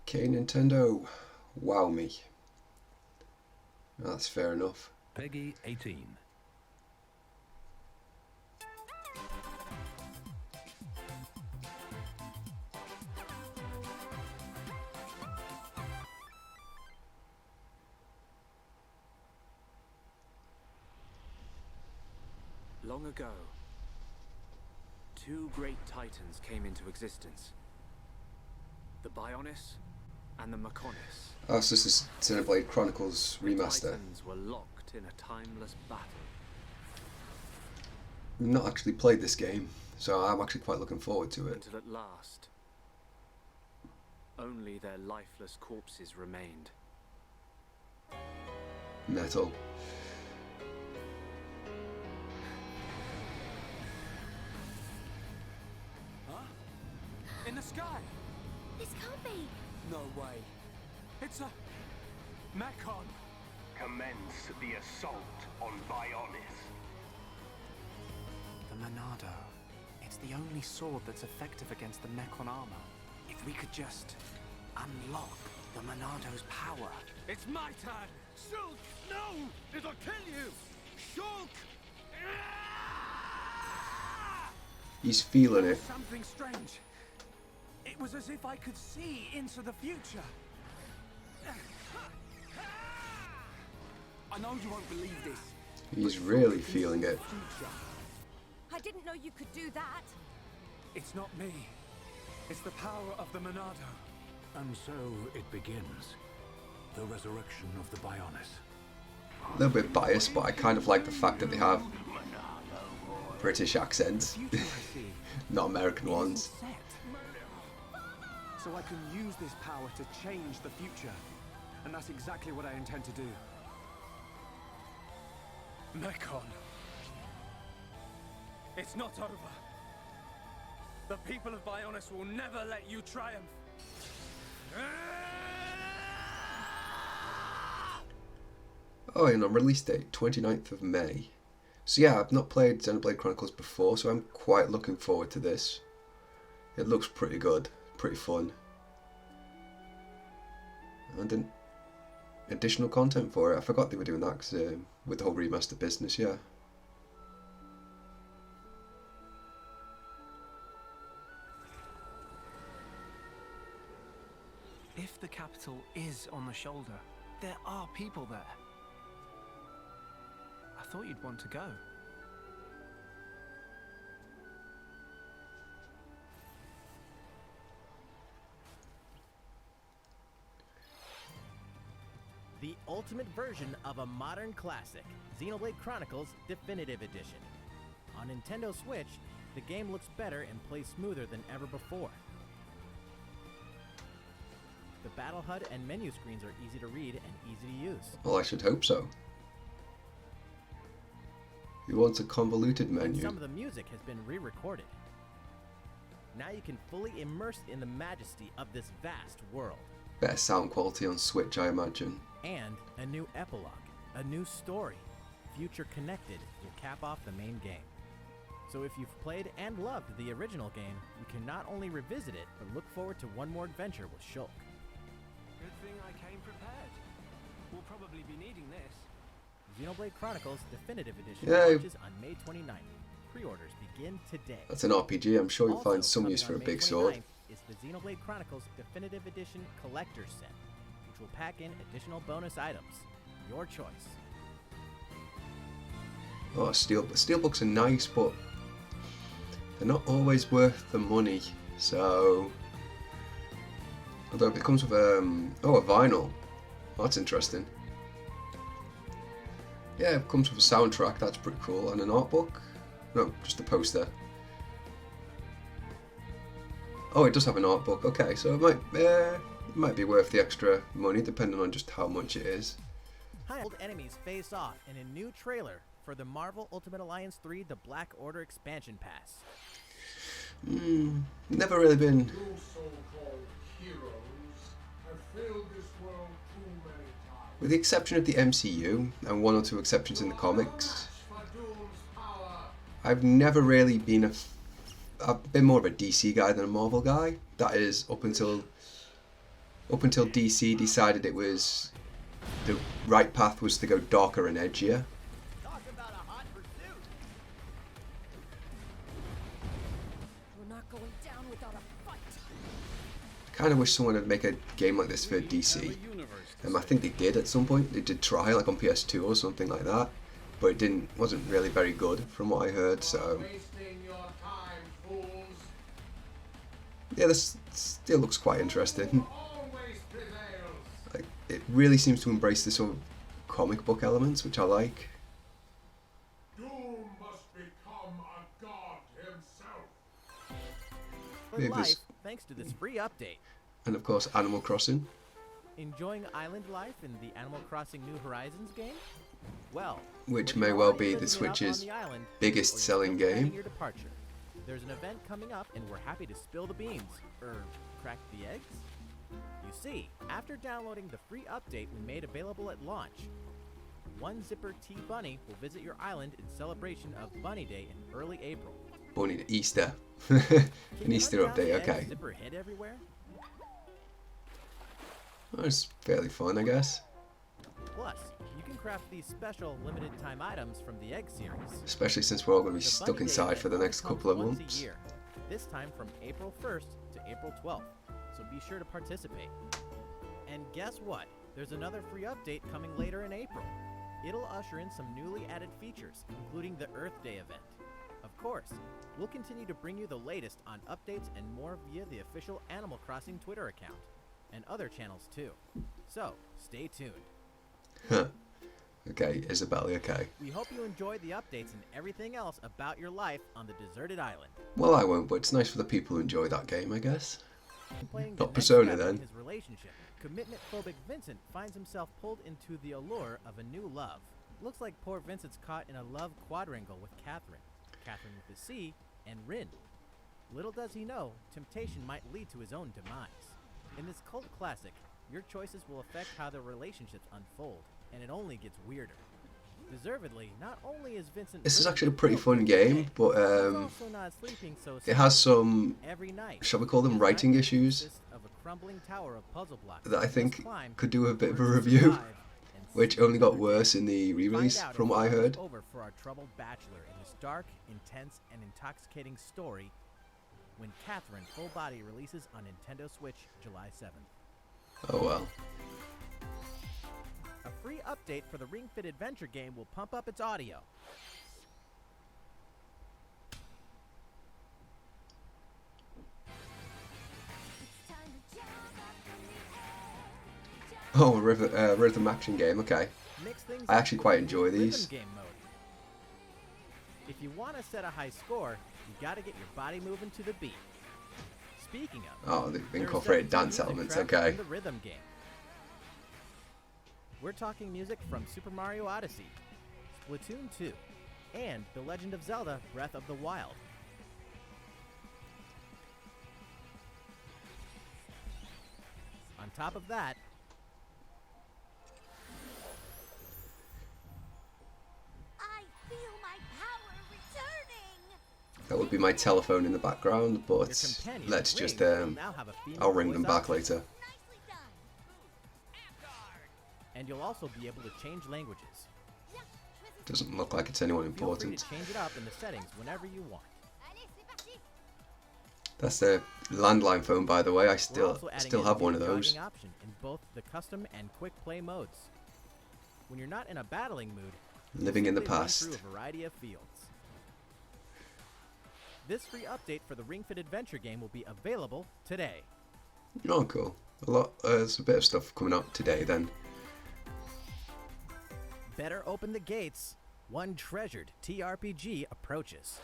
Okay, Nintendo, wow me. That's fair enough. Peggy 18. Long ago, two great titans came into existence. The Bionis and the Mechonis. Oh, so this is Xenoblade Chronicles The Remaster. titans were locked in a timeless battle. We've not actually played this game, so I'm actually quite looking forward to it. Until at last, only their lifeless corpses remained. Metal. Huh? In the sky? This can't be. No way. It's a Mechon. Commence the assault on Bionis. The Monado. It's the only sword that's effective against the Mechon armor. If we could just unlock the Monado's power. It's my turn! Shulk! No! It'll kill you! Shulk! He's feeling it. Something strange. It was as if I could see into the future. I know you won't believe this. He's really feeling it. I didn't know you could do that. It's not me. It's the power of the Monado. And so it begins. The resurrection of the Bionis. A little bit biased, but I kind of like the fact that they have British accents, The future I see not American isn't ones. set. So I can use this power to change the future. And that's exactly what I intend to do. Mechon. It's not over. The people of Bionis will never let you triumph. Oh, and on release date, 29th of May. So yeah, I've not played Xenoblade Chronicles before, so I'm quite looking forward to this. It looks pretty good, pretty fun. And an additional content for it. I forgot they were doing that 'cause, with the whole remaster business, yeah. If the capital is on the shoulder, there are people there. I thought you'd want to go. The ultimate version of a modern classic, Xenoblade Chronicles Definitive Edition. On Nintendo Switch, the game looks better and plays smoother than ever before. The battle HUD and menu screens are easy to read and easy to use. Well, I should hope so. Who wants a convoluted And menu? some of the music has been re-recorded. Now you can fully immerse in the majesty of this vast world. Better sound quality on Switch, I imagine. And a new epilogue, a new story, Future Connected, will cap off the main game. So if you've played and loved the original game, you can not only revisit it, but look forward to one more adventure with Shulk. Good thing I came prepared. We'll probably be needing this. Xenoblade Chronicles Definitive Edition Yay. launches on May 29th. Pre-orders begin today. That's an RPG, I'm sure you'll Also find some coming use for a on May big sword. 29th is the Xenoblade Chronicles Definitive Edition Collector's Set, which will pack in additional bonus items. Your choice. Oh, steelbooks are nice, but they're not always worth the money. So, although it comes with a vinyl. That's interesting. Yeah, it comes with a soundtrack. That's pretty cool, and an art book. No, just a poster. Oh, it does have an art book. Okay, so it might be worth the extra money, depending on just how much it is. Old enemies face off in a new trailer for the Marvel Ultimate Alliance 3 The Black Order Expansion Pass. Never really been. You so-called heroes have failed this world too many times. With the exception of the MCU and one or two exceptions in the comics, For Doom's power. I've never really been I've been more of a DC guy than a Marvel guy. That is up until up until DC decided it was the right path was to go darker and edgier. We're not going down without a fight. Kind of wish someone would make a game like this for DC. I think they did at some point. They did try, like on PS2 or something like that, but it wasn't really very good from what I heard. So Wasting your time, fools. yeah, this still looks quite interesting. Always prevails. Like, it really seems to embrace the sort of comic book elements, which I like. Doom must become a god himself. For Maybe life, this- thanks to this free update. And of course, Animal Crossing. Enjoying island life in the Animal Crossing New Horizons game? Well, Which whether may you're well already be the living it up Switch's on the island, biggest or you're selling still planning game. Your departure. There's an event coming up, and we're happy to spill the beans, crack the eggs. You see, after downloading the free update we made available at launch, one Zipper T Bunny will visit your island in celebration of Bunny Day in early April. Bunny Easter. Can An you Easter hunt down update, the eggs okay. Zipper hid everywhere? That's fairly fun, I guess. Plus, you can craft these special limited time items from the Egg series. Especially since we're all going to be The stuck Bunny Day inside event for the only next comes couple of once months. a year, this time from April 1st to April 12th, so be sure to participate. And guess what? There's another free update coming later in April. It'll usher in some newly added features, including the Earth Day event. Of course, we'll continue to bring you the latest on updates and more via the official Animal Crossing Twitter account, and other channels too. So, stay tuned. Huh. Okay, Isabelle, okay. We hope you enjoy the updates and everything else about your life on the deserted island. Well, I won't, but it's nice for the people who enjoy that game, I guess. Playing Not the Persona, next step in then. his relationship, commitment-phobic Vincent finds himself pulled into the allure of a new love. Looks like poor Vincent's caught in a love quadrangle with Catherine with a C, and Rin. Little does he know, temptation might lead to his own demise. In this cult classic, your choices will affect how the relationships unfold, and it only gets weirder. Deservedly, not only is Vincent... This is really actually a pretty fulfilled fun for the game, day, but he's also not sleeping so it has some, every night. shall we call them His writing nightmare issues consists of a crumbling tower of puzzle blocks that I he must think climb could do a bit of a in order to review, survive and which save only got the worse day. in the re-release, Find out from if what I love is heard. over for our troubled bachelor in this dark, intense, and intoxicating story when Catherine Full Body releases on Nintendo Switch July 7th. Oh well. A free update for the Ring Fit Adventure game will pump up its audio. It's time to jump up in the air. Oh, a rhythm action game, okay. Mix things I up actually with quite the enjoy rhythm these. game mode. If you want to set a high score, you gotta get your body moving to the beat. Speaking of, Oh, they've there is incorporated definitely dance music elements, tracked okay. in the rhythm game. We're talking music from Super Mario Odyssey, Splatoon 2, and The Legend of Zelda: Breath of the Wild. On top of that, I feel my power returning. That would be my telephone in the background, your but companion let's Ring just, will now have a female I'll ring voice them back option. later. Nicely done. And you'll also be able to change languages. Yeah, this is- Doesn't look like it's anyone Feel free important. to change it up in the settings whenever you want. Allez, c'est parti. That's the landline phone, by the way. I We're still also adding still a have new one of those. jogging option in both the custom and quick play modes. When you're not in a battling mood, you Living in the simply run past. through a variety of fields. This free update for the Ring Fit Adventure game will be available today. Oh, cool. There's a bit of stuff coming up today then. Better open the gates. One treasured TRPG approaches.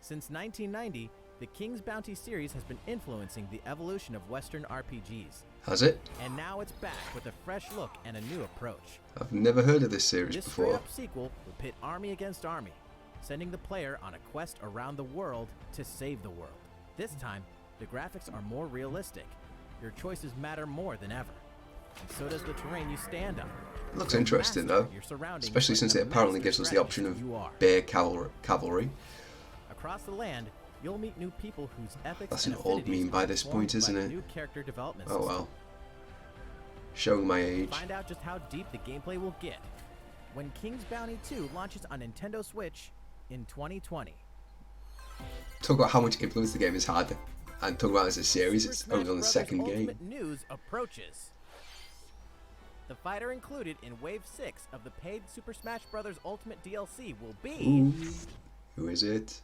Since 1990, the King's Bounty series has been influencing the evolution of Western RPGs. Has it? And now it's back with a fresh look and a new approach. I've never heard of this series This before. straight-up sequel will pit army against army, sending the player on a quest around the world to save the world. This time, the graphics are more realistic. Your choices matter more than ever. And so does the terrain you stand on. It looks So interesting master though, your surroundings especially like since the it apparently master gives us the strategist option of you are. bear cavalry. Across the land, You'll meet new people whose ethics That's and an old affinities meme by are this informed point, isn't by the it? New character development Oh system. well. Showing my age. Find out just how deep the gameplay will get when King's Bounty 2 launches on Nintendo Switch in 2020. Talk about how much influence the game has had, and talk about it as a series. Super It's Smash only on the Bros. second Ultimate game. News approaches. The fighter included in Wave 6 of the paid Super Smash Bros. Ultimate DLC will be Ooh. Who is it?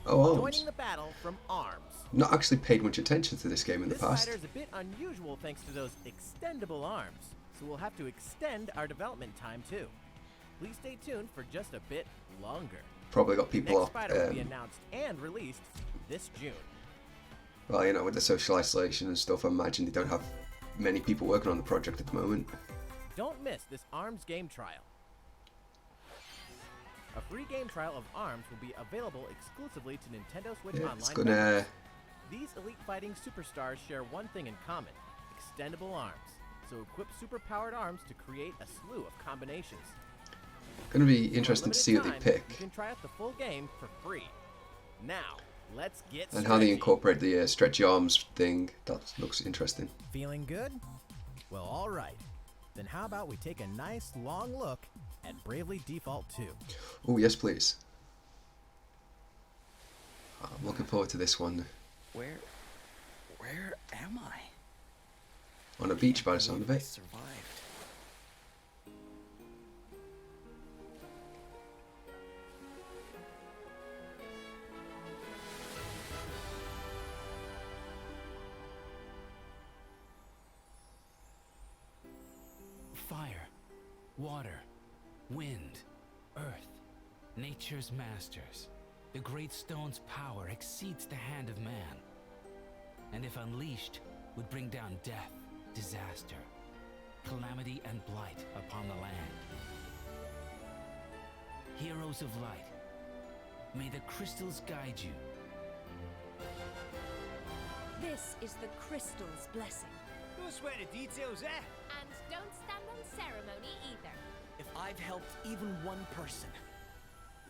Oh, Arms. joining the battle from ARMS. Not actually paid much attention to this game in the This past. fighter is a bit unusual thanks to those extendable arms, so we'll have to extend our development time too. Please stay tuned for just a bit longer. Probably got people Next off. fighter will be announced and released this June. Well, you know, with the social isolation and stuff, I imagine they don't have many people working on the project at the moment. Don't miss this ARMS game trial. A free game trial of ARMS will be available exclusively to Nintendo Switch Yeah, Online it's members. gonna. These elite fighting superstars share one thing in common: extendable arms. So equip super-powered arms to create a slew of combinations. Gonna be For a interesting to see what they limited time, pick You can try out the full game for free. Now, let's get and how they stretchy. incorporate the stretchy arms thing. That looks interesting. Feeling good? Well, all right. Then how about we take a nice long look at Bravely Default 2? Oh yes, please. I'm looking forward to this one. Where am I? On a beach by the sound of I it. survived. Fire, water, wind, earth, nature's masters. The great stone's power exceeds the hand of man, and if unleashed, would bring down death, disaster, calamity, and blight upon the land. Heroes of light, may the crystals guide you. This is the crystal's blessing. Don't sweat the details, eh? And don't stand on ceremony either. If I've helped even one person,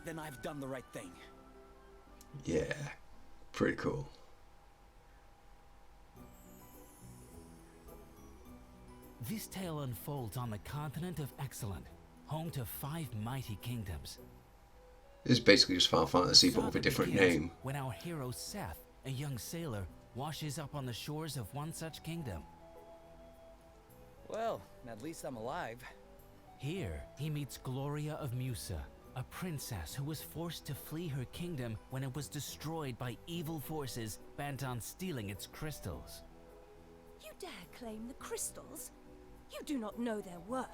then I've done the right thing. Yeah, pretty cool. This tale unfolds on the continent of Excellent, home to 5 mighty kingdoms. This is basically just Final Fantasy, but with a Saga different begins name. When our hero Seth, a young sailor, washes up on the shores of one such kingdom. Well, at least I'm alive. Here, he meets Gloria of Musa, a princess who was forced to flee her kingdom when it was destroyed by evil forces bent on stealing its crystals. You dare claim the crystals? You do not know their worth.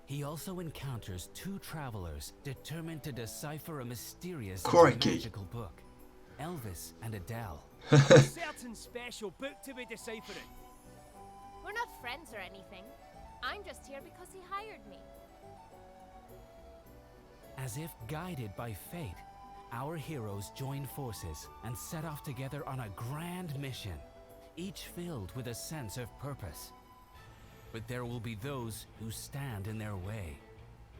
He also encounters 2 travelers determined to decipher a mysterious and Crikey. magical book, Elvis and Adele. Certain special book to be deciphering. We're not friends or anything. I'm just here because he hired me. As if guided by fate, our heroes join forces and set off together on a grand mission, each filled with a sense of purpose. But there will be those who stand in their way,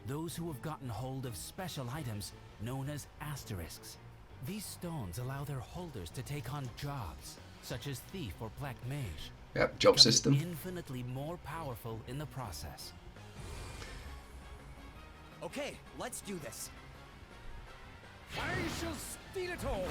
those who have gotten hold of special items known as asterisks. These stones allow their holders to take on jobs, such as thief or black mage, Yep, job becoming system. infinitely more powerful in the process. Okay, let's do this. I shall steal it all.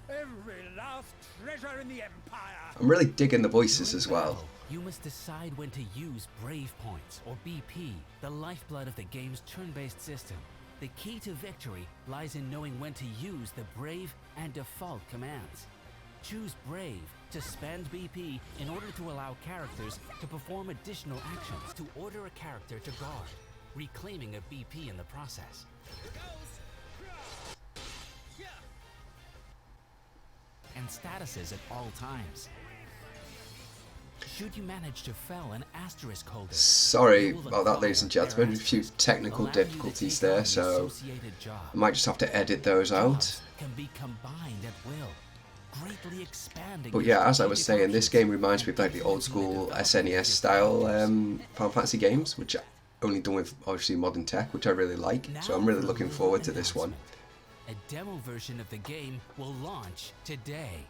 Every last treasure in the Empire. I'm really digging the voices as well. Battle, you must decide when to use Brave Points, or BP, the lifeblood of the game's turn-based system. The key to victory lies in knowing when to use the Brave and Default commands. Choose Brave to spend BP in order to allow characters to perform additional actions to order a character to guard, reclaiming a BP in the process. And statuses at all times. Should you manage to fell an asterisk holder, Sorry you will about that, ladies and acquire gentlemen. A their few asterisk, technical allowing you to difficulties take on there, the so associated job. I might just have to edit those out. Jobs can be combined at will, greatly expanding. But the yeah, as I was strategic saying, this options game reminds me of like the old school SNES style Final Fantasy games, which only done with obviously modern tech, which I really like. So I'm Now really for a looking little forward to this one. announcement. A demo version of the game will launch today.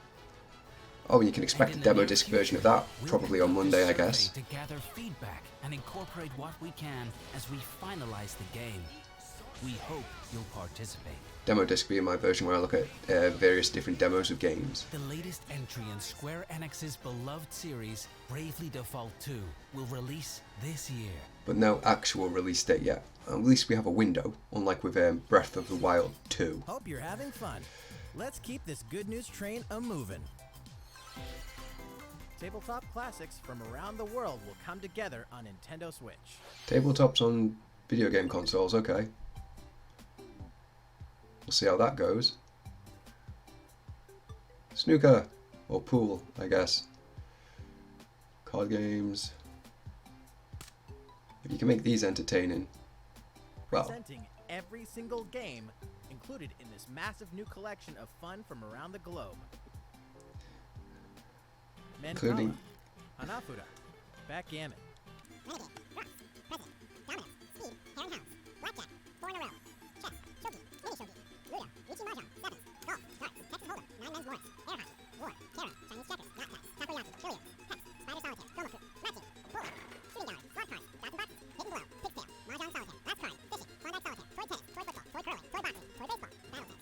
Oh, and you can expect a And in the demo near disc version of future, that we'll probably on conduct a Monday, I survey guess. To gather feedback and incorporate what we can as we finalize the game. We hope you'll participate. Demo disc being my version where I look at various different demos of games. The latest entry in Square Enix's beloved series, Bravely Default 2, will release this year. But no actual release date yet. At least we have a window, unlike with Breath of the Wild 2. Hope you're having fun. Let's keep this good news train a-moving. Tabletop classics from around the world will come together on Nintendo Switch. Tabletops on video game consoles, okay. We'll see how that goes. Snooker, or pool, I guess. Card games. If you can make these entertaining, well, Presenting every single game included in this massive new collection of fun from around the globe. including Mancala, Hanafuda, Backgammon,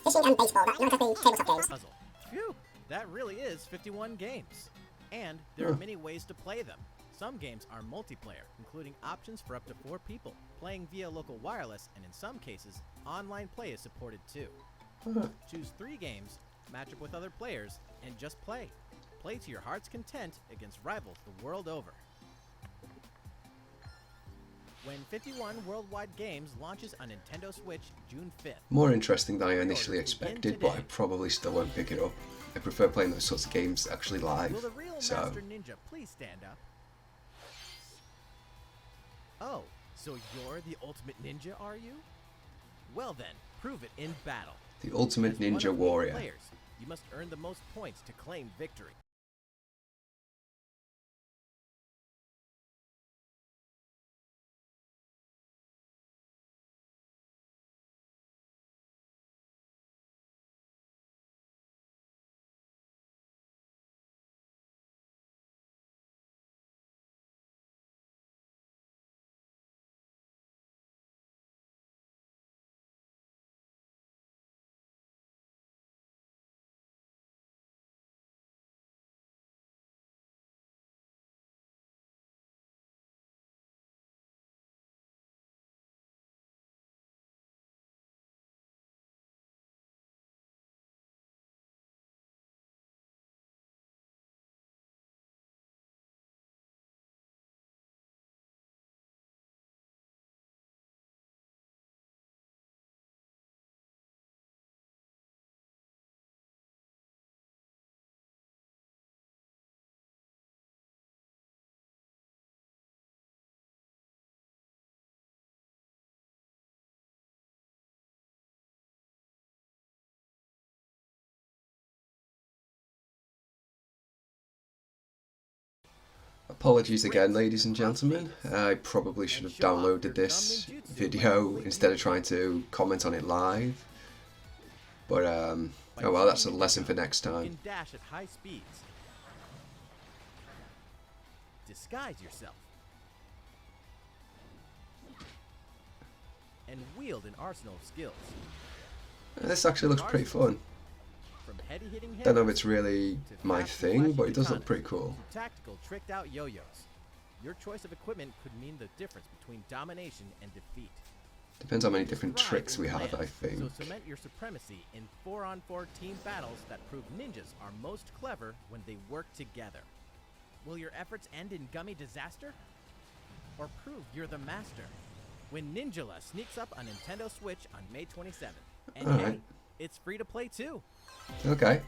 Fishing and baseball, not exactly tabletop games. Puzzle. Phew, that really is 51 games. And there are many ways to play them. Some games are multiplayer, including options for up to 4 people, playing via local wireless, and in some cases, online play is supported too. Choose 3 games, match up with other players, and just play. Play to your heart's content against rivals the world over. When 51 Worldwide Games launches on Nintendo Switch June 5th. more interesting than I initially expected, but I probably still won't pick it up. I prefer playing those sorts of games actually live. Will the real So Master Ninja please stand up? Oh, so you're the ultimate ninja, are you? Well then, prove it in battle. the ultimate As one ninja of 8 warrior. Players, you must earn the most points to claim victory. Apologies again, ladies and gentlemen. I probably should have downloaded this video instead of trying to comment on it live. But, oh well, that's a lesson for next You time. can dash at high speeds. Disguise yourself. And wield an arsenal of skills. This actually looks pretty fun. From heady hitting Don't know if hammers it's really to my fast thing, flashy but it does look katanas pretty cool. to tactical tricked out yo-yos. Your choice of equipment could mean the difference between domination and defeat. Depends how many different Thrive tricks in we have, clans, I think. So cement your supremacy in 4-on-4 team battles that prove ninjas are most clever when they work together. Will your efforts end in gummy disaster? Or prove you're the master? When Ninjala sneaks up on Nintendo Switch on May 27th. And hey, Alright. it's free to play too. Okay.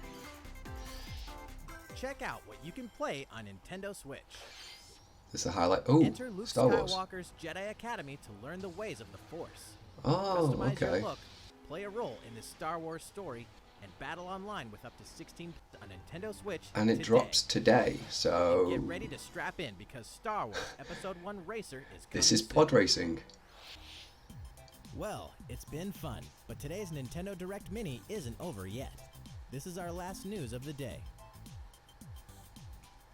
Check out what you can play on Nintendo Switch. This is a highlight. Oh, Enter Luke Star Wars. Skywalker's Jedi Academy to learn the ways of the Force. Oh, Customize okay. your look, play a role in this Star Wars story, and battle online with up to 16 on Nintendo Switch. And it today. drops today, so Get ready to strap in because Star Wars Episode 1 Racer is coming this is soon. pod racing. Well, it's been fun, but today's Nintendo Direct Mini isn't over yet. This is our last news of the day.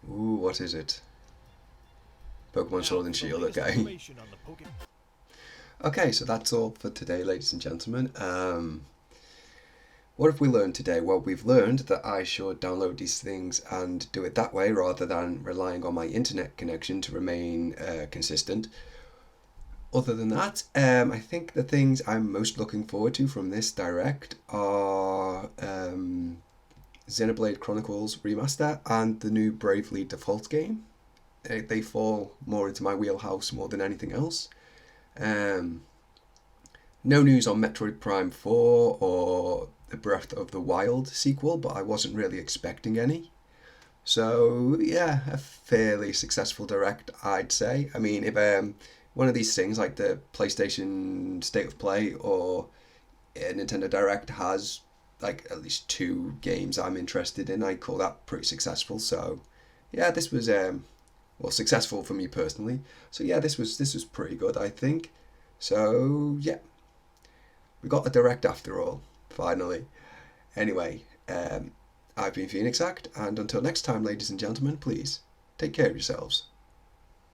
Ooh, what is it? Pokemon Sword and Shield, okay. Okay, so that's all for today, ladies and gentlemen. What have we learned today? Well, we've learned that I should download these things and do it that way rather than relying on my internet connection to remain consistent. Other than that, I think the things I'm most looking forward to from this Direct are Xenoblade Chronicles Remaster and the new Bravely Default game. They fall more into my wheelhouse more than anything else. No news on Metroid Prime 4 or the Breath of the Wild sequel, but I wasn't really expecting any. So yeah, a fairly successful Direct, I'd say. I mean, if one of these things like the PlayStation State of Play or Nintendo Direct has like at least 2 games I'm interested in, I'd call that pretty successful. So yeah, this was well, successful for me personally. So yeah, this was pretty good, I think. So yeah, we got a Direct after all, finally. Anyway, I've been Phoenix Act, and until next time, ladies and gentlemen, please take care of yourselves.